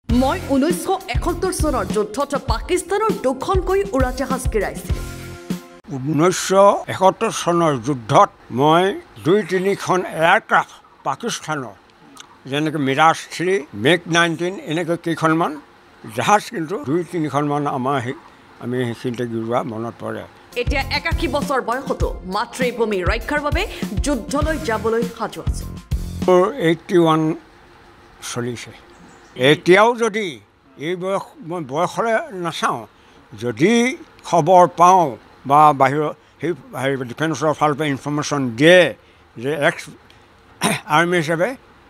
মই 1971 চনৰ যুদ্ধত পাকিস্তানৰ দুখনকৈ উৰাজাহাজ গিৰাইছিলোঁ 1971 চনৰ যুদ্ধত মই 2-3খন এয়াৰক্ৰাফ্ট পাকিস্তানৰ যেনেকৈ মিৰাজ 3 মেক 19 এনেকৈ কেইখনমান জাহাজ কিন্তু 2-3খনমান আমি সেইখিনিতে গিৰোৱা মনত পৰে এতিয়া 81 বছৰ বয়সতো মাতৃভূমি ৰক্ষাৰ বাবে যুদ্ধলৈ যাবলৈ সাজু আছে 81 চলিছে এতিয়াও যদি এই মই বয়সলৈ নাচাওঁ যদি খবৰ পাওঁ বা বাহিৰৰ সেই ডিফেন্সৰ ফালৰ পৰা ইনফৰ্মেশ্যন দিয়ে যে এক্স আৰ্মি হিচাপে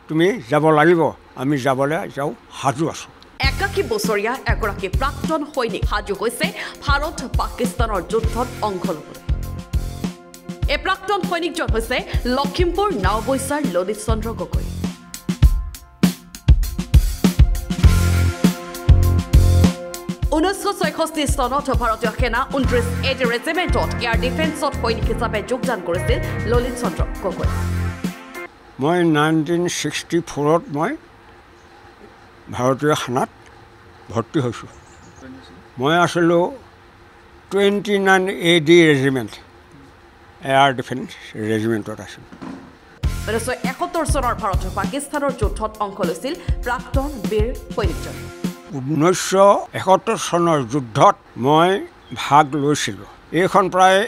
তুমি যাব লাগিব আমি যাবলৈ এতিয়াও সাজু আছোঁ 81 বছৰীয়া এগৰাকী প্ৰাক্তন সৈনিক সাজু হৈছে ভাৰত পাকিস্তানৰ যুদ্ধত অংশ ল'বলৈ এই প্ৰাক্তন সৈনিকজন হৈছে লখিমপুৰ নাওবৈচাৰ ললিত চন্দ্ৰ গগৈ ঊনৈছশ 66 চনত ভাৰতীয় সেনা 29 ৰেজিমেণ্টত এয়াৰ ডিফেন্সত সৈনিক হিচাপে যোগদান কৰিছিল ললিত চন্দ্ৰ গগৈ মই 1964ত মই ভাৰতীয় সেনাত ভৰ্তি হৈছোঁ মই আছিলোঁ 29 AD ৰেজিমেণ্ট এয়াৰ ডিফেন্স ৰেজিমেণ্টত আছিলোঁ 1971 চনৰ ভাৰত পাকিস্তানৰ যুদ্ধত অংশ লৈছিল প্ৰাক্তন বীৰ সৈনিকজন 1971 চনৰ যুদ্ধত মই ভাগ লৈছিলোঁ এইখন প্ৰায়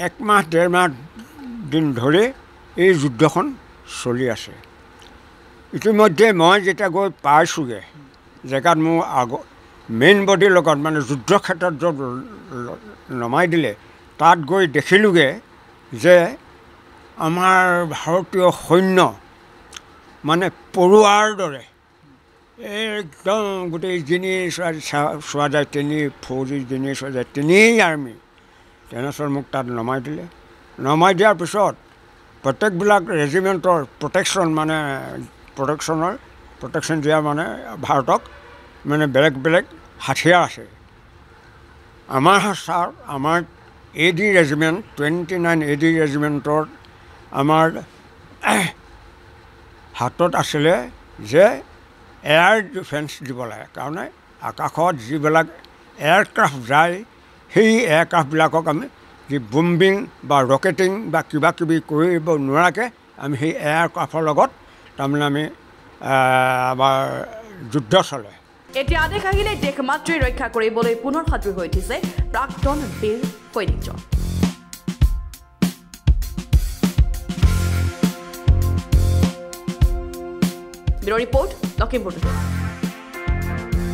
1 মাহ 1.5 মাহ দিন ধৰি এই যুদ্ধখন চলি আছে ইতিমধ্যে মই যেতিয়া গৈ পাইছোঁগৈ জেগাত মোৰ মেইন বডিৰ লগত মানে যুদ্ধক্ষেত্ৰত য'ত নমাই দিলে তাত গৈ দেখিলোঁগৈ যে আমাৰ ভাৰতীয় সৈন্য মানে পৰুৱাৰ দৰে একদম গোটেই যিনি চোৱা যায় তিনি ফৌজি যিনি চোৱা যায় তিনিই আৰ্মি তেনেস্থলত মোক তাত নমাই দিলে নমাই দিয়াৰ পিছত প্ৰত্যেকবিলাক ৰেজিমেণ্টৰ প্ৰটেকশ্যন দিয়া মানে ভাৰতক মানে বেলেগ বেলেগ হাথিয়াৰ আছে আমাৰ AD ৰেজিমেণ্ট 29 AD ৰেজিমেণ্টৰ আমাৰ হাতত আছিলে যে এয়াৰ ডিফেন্স দিব লাগে কাৰণে আকাশত যিবিলাক এয়াৰক্ৰাফ্ট যায় সেই এয়াৰক্ৰাফ্টবিলাকক আমি যি বম্বিং বা ৰকেটিং বা কিবা কিবি কৰিব নোৱাৰাকৈ আমি সেই এয়াৰক্ৰাফ্টৰ লগত তাৰমানে আমি আমাৰ যুদ্ধ চলে এতিয়া আদেশ আহিলে দেশ মাতৃ ৰক্ষা কৰিবলৈ পুনৰ সাজু হৈ উঠিছে প্ৰাক্তন বীৰ সৈনিকজন ব্যুৰ ৰিপৰ্ট লখিমপুৰ